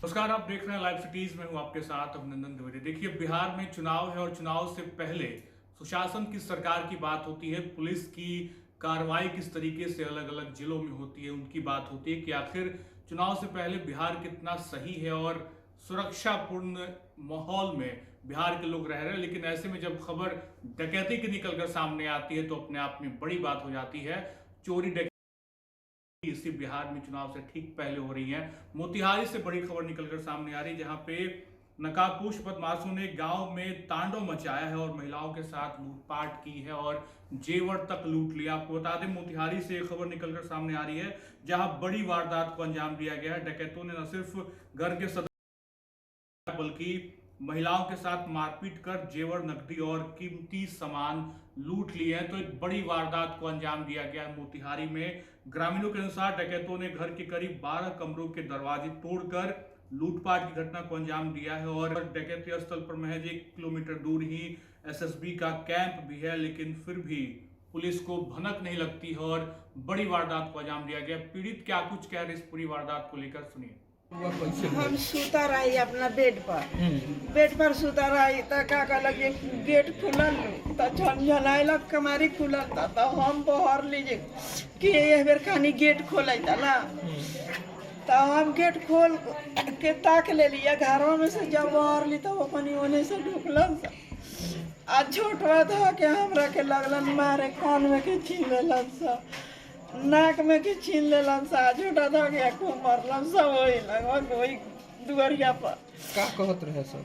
नमस्कार, आप देख रहे हैं लाइव सिटीज में हूं आपके साथ अभिनंदन द्विवेदी। देखिए, बिहार में चुनाव है और चुनाव से पहले सुशासन की सरकार की बात होती है, पुलिस की कार्रवाई किस तरीके से अलग अलग जिलों में होती है उनकी बात होती है कि आखिर चुनाव से पहले बिहार कितना सही है और सुरक्षापूर्ण माहौल में बिहार के लोग रह रहे हैं। लेकिन ऐसे में जब खबर डकैती की निकलकर सामने आती है तो अपने आप में बड़ी बात हो जाती है। चोरी इसी बिहार में चुनाव से ठीक पहले हो रही है। मोतिहारी से बड़ी खबर निकलकर सामने आ रही है, जहां पे नकाबपोश बदमाशों ने गांव में तांडव मचाया है और महिलाओं के साथ लूटपाट की है और जेवर तक लूट लिया। आपको बता दें, मोतिहारी से खबर निकलकर सामने आ रही है, जहां बड़ी वारदात को अंजाम दिया गया है। डकैतों ने न सिर्फ घर के सदस्य बल्कि महिलाओं के साथ मारपीट कर जेवर, नकदी और कीमती सामान लूट लिए हैं। तो एक बड़ी वारदात को अंजाम दिया गया है मोतिहारी में। ग्रामीणों के अनुसार डकैतों ने घर के करीब 12 कमरों के दरवाजे तोड़कर लूटपाट की घटना को अंजाम दिया है और डकैती स्थल पर महज 1 किलोमीटर दूर ही एसएसबी का कैंप भी है, लेकिन फिर भी पुलिस को भनक नहीं लगती है और बड़ी वारदात को अंजाम दिया गया। पीड़ित क्या कुछ कह रहे इस पूरी वारदात को लेकर, सुनिए। हम सुता रही अपना बेड पर सुता रही तो का कहलक गेट खुलल तो झनझनाइलक, कमारी खुलल तो हम बहर लीजिए कि एक बेर खानी गेट खोल ना, तो हम गेट खोल के ताक ले लिया घरों में से। जब बहर ली तो अपनी ओने से ढुकलन आ छोटवा था के हमरा के लगलन मारे, कान में के छीन लेलन सा, नाक में के छीन लेलन सा, झूठा था के खूब मरलन सब वही लगभग वही दुआरिया पर। का कहत रहे सब?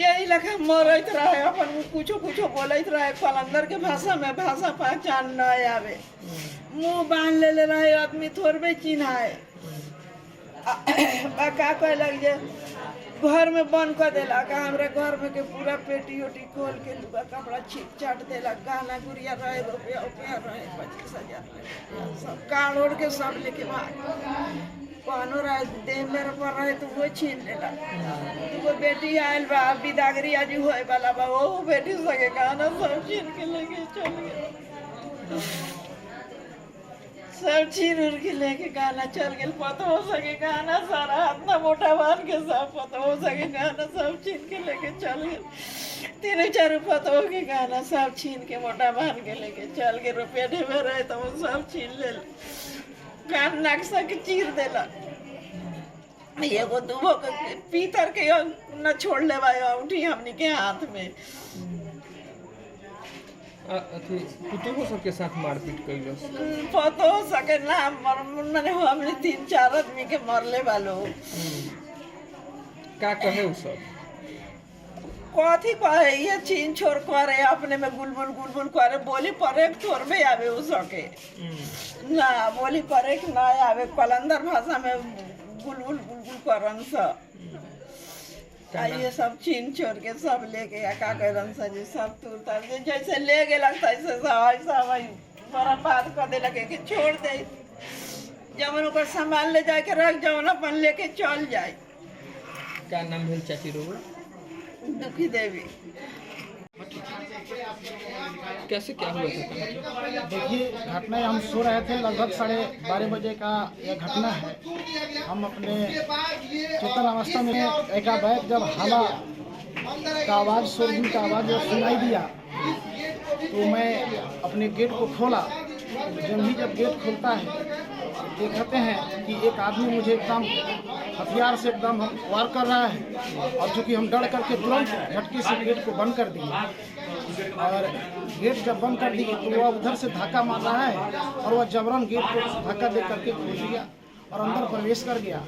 यही लखा मरत रहे, अपन कुछो कुछो बोलत रहे कलंदर के भाषा में, भाषा पहचान न आवे, मुंह बांध ले रहे, आदमी थोड़बे चिन्हाए। का कहलक जे घर में बंद कर देला, हमरा घर में के पूरा पेटी ओटी खोल के लुगा कपड़ा छीट चाट देला, गहना गुड़िया रहे, रुपया रहे, 25,000 सब काल ओढ़ के सब लेके भाग। पानो रहे देह मेरे पर रहे तो वो छीन लेला। वो बेटी आयल बा, बिदागरी आज होए वाला बा, वो बेटी सके गहना सब छीन के लेके चल गया, सब छीन उड़ के लेके गाना चल गए। पता हो सके गाना सारा इतना मोटा बांध के सब पता हो सके गाना सब छीन के लेके चल गए। 3-4 पता हो के गाना सब छीन के मोटा बांध के लेके चल गए। रुपया ढेबे रहे तो वो सब छीन ले, कान नक्शा के चीर देला। एगो दूगो पीतर के न छोड़ ले उठी हमनी के हाथ में। पुतोह सबके साथ मारपीट कैलस? पता हो सके ना, मैंने हमने 3-4 आदमी के मरले वालो। का कहे उ सब? कथी कहे, ये छीन छोड़ करे, अपने में गुलबुल करे, बोली परे थोड़बे आवे उ सके ना, बोली परे ना आवे, कलंदर भाषा में गुलबुल करन सब। ये सब छीन छोड़ के सब लेके का करन सा जी सब तुरता जैसे ले गेला तैसे सब बड़ा बात कर दे लगे कि छोड़ दे, जवन ओकर सामान ले जाके रख, जवन अपन लेके चल जाए। का नाम भेल चाची रोग? दुखी देवी। कैसे क्या हुआ था? देखिए, घटना हम सो रहे थे, लगभग 12:30 बजे का यह घटना है। हम अपने चेतन अवस्था में एकाएक जब हाला का आवाज़, शोरगुल का आवाज़ जब सुनाई दिया तो मैं अपने गेट को खोला। जब गेट खुलता है देखते हैं कि एक आदमी मुझे एकदम हथियार से एकदम वार कर रहा है, और चूँकि हम डर करके तुरंत झटके से गेट को बंद कर दिए। और गेट जब बंद कर दिए तो वह उधर से धक्का मार रहा है और वह जबरन गेट को धक्का दे करके खोल दिया और अंदर प्रवेश कर गया।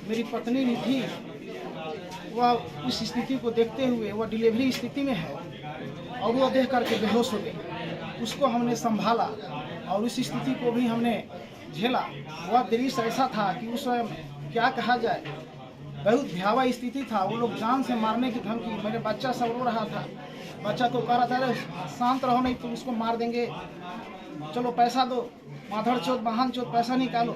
मेरी पत्नी भी थी, वह उस स्थिति को देखते हुए, वह डिलीवरी स्थिति में है और वह देख करके बेहोश हो गई। उसको हमने संभाला और उस स्थिति को भी हमने झेला। वह दृश्य ऐसा था कि उस क्या कहा जाए, बहुत भयावह स्थिति था। वो लोग जान से मारने की धमकी, मेरे बच्चा सब रो रहा था, बच्चा तो कह रहा था अरे शांत रहो नहीं तो उसको मार देंगे, चलो पैसा दो, माधर चौथ महान चौथ पैसा निकालो।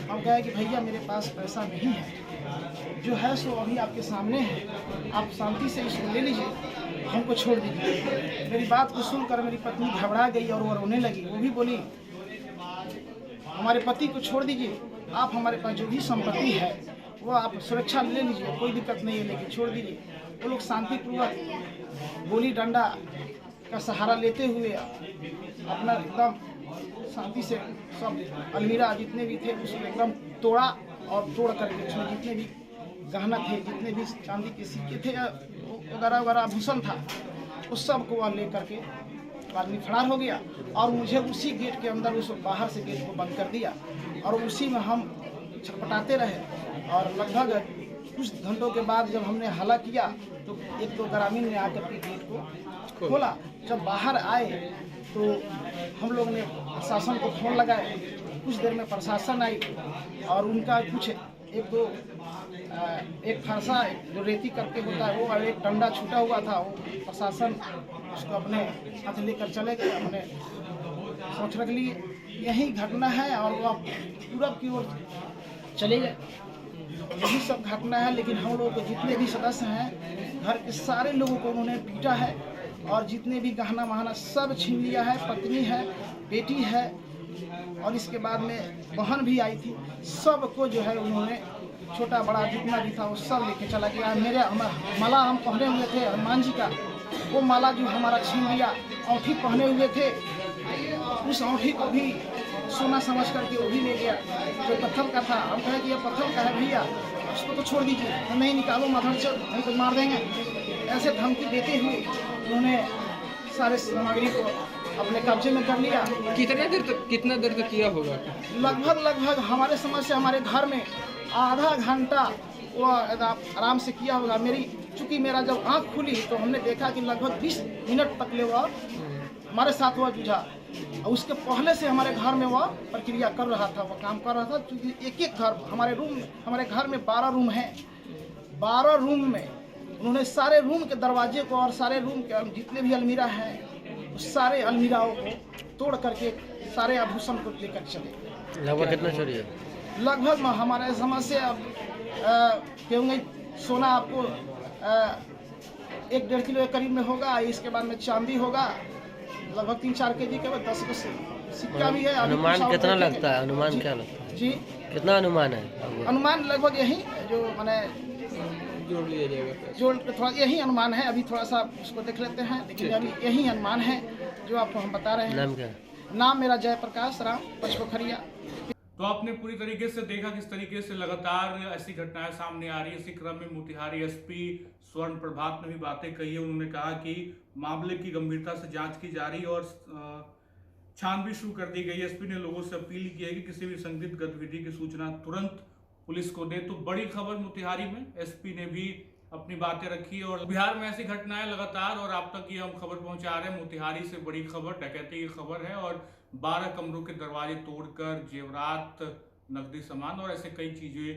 हम कहे कि भैया मेरे पास पैसा नहीं है, जो है सो अभी आपके सामने है, आप शांति से इसको ले लीजिए, हमको छोड़ दीजिए। मेरी बात को सुनकर मेरी पत्नी घबरा गई और वो रोने लगी। वो भी बोली हमारे पति को छोड़ दीजिए, आप हमारे पास जो भी संपत्ति है वो आप सुरक्षा ले लीजिए, कोई दिक्कत नहीं है, लेकिन छोड़ दीजिए। वो लोग शांतिपूर्वक गोली डंडा का सहारा लेते हुए अपना एकदम शांति से सब अलमीरा जितने भी थे उसको एकदम तोड़ा और तोड़ करके उसमें जितने भी गहना थे, जितने भी चांदी के सिक्के थे वगैरह वगैरह आभूषण था, उस सब को वह ले करके आदमी फरार हो गया। और मुझे उसी गेट के अंदर उस बाहर से गेट को बंद कर दिया और उसी में हम छटपटाते रहे। और लगभग कुछ घंटों के बाद जब हमने हल्ला किया तो एक दो ग्रामीण ने आकर के गेट को खोला। जब बाहर आए तो हम लोग ने प्रशासन को फोन लगाए। कुछ देर में प्रशासन आई और उनका कुछ एक फरसा जो रेती करके होता है वो और एक डंडा छूटा हुआ था, वो प्रशासन उसको अपने हाथ लेकर चले गए। हमने सोच रख ली यही घटना है और वो पूरब की ओर चले गए। यही सब घटना है। लेकिन हम लोग के जितने भी सदस्य हैं घर के सारे लोगों को उन्होंने पीटा है और जितने भी गहना वहना सब छीन लिया है। पत्नी है, बेटी है और इसके बाद में बहन भी आई थी। सबको जो है उन्होंने छोटा बड़ा जितना भी था वो सब लेके चला गया। मेरे माला हम पहने हुए थे हनुमान जी का, वो माला जो हमारा छीन लिया। औंठी पहने हुए थे, उस औंठी को भी सोना समझ करके वो भी ले गया जो पत्थर का था। हम कहे कि ये पत्थर का है भैया, उसको तो छोड़ दीजिए, तो नहीं निकालो मधर से नहीं तो मार देंगे। ऐसे धमकी देते हुए उन्होंने सारे सामग्री को अपने कब्जे में कर लिया। कितना देर तक किया होगा? लगभग हमारे समझ से हमारे घर में आधा घंटा वो आराम से किया होगा। चूँकि मेरा जब आँख खुली तो हमने देखा कि लगभग 20 मिनट तक ले वह हमारे साथ हुआ जूझा। उसके पहले से हमारे घर में वह प्रक्रिया कर रहा था, वह काम कर रहा था। क्योंकि एक एक घर हमारे घर में 12 रूम हैं। 12 रूम में उन्होंने सारे रूम के दरवाजे को और सारे रूम के जितने भी अलमीरा हैं उस सारे अलमीराओं को तोड़ करके सारे आभूषण को लेकर चले। लगभग कितना चोरी है? लगभग हमारे समझ से अब कहूँगे सोना आपको 1-1.5 किलो के करीब में होगा। इसके बाद में चांदी होगा लगभग 3-4 केजी के, 10 को सिक्का भी है। अनुमान कितना लगता है? अनुमान क्या लगता है जी? कितना अनुमान है? अनुमान लगभग यही जो मैंने जोड़ लिया जाएगा, जोड़ थोड़ा यही अनुमान है। अभी थोड़ा सा उसको देख लेते हैं, लेकिन अभी यही अनुमान है जो आपको हम बता रहे हैं। नाम क्या है? नाम मेरा जयप्रकाश राम पचपोखरिया। तो आपने पूरी तरीके से देखा किस तरीके से लगातार ऐसी घटनाएं सामने आ रही है। इसी क्रम में मोतिहारी एसपी स्वर्ण प्रभात ने भी बातें कही है। उन्होंने कहा कि मामले की गंभीरता से जांच की जा रही है और छानबीन शुरू कर दी गई है। एसपी ने लोगों से अपील की है कि किसी भी संदिग्ध गतिविधि की सूचना तुरंत पुलिस को दे। तो बड़ी खबर मोतिहारी में एसपी ने भी अपनी बातें रखी और बिहार में ऐसी घटनाएं लगातार और आप तक ये हम खबर पहुंचा रहे हैं। मोतिहारी से बड़ी खबर डकैती की खबर है और 12 कमरों के दरवाजे तोड़कर जेवरात, नकदी सामान और ऐसे कई चीजें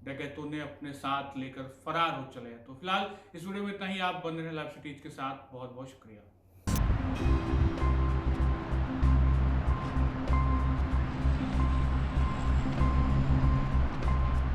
डकैतों ने अपने साथ लेकर फरार हो चले हैं। तो फिलहाल इस वीडियो में इतना ही। आप बने रहे लाइव सिटीज के साथ। बहुत बहुत शुक्रिया।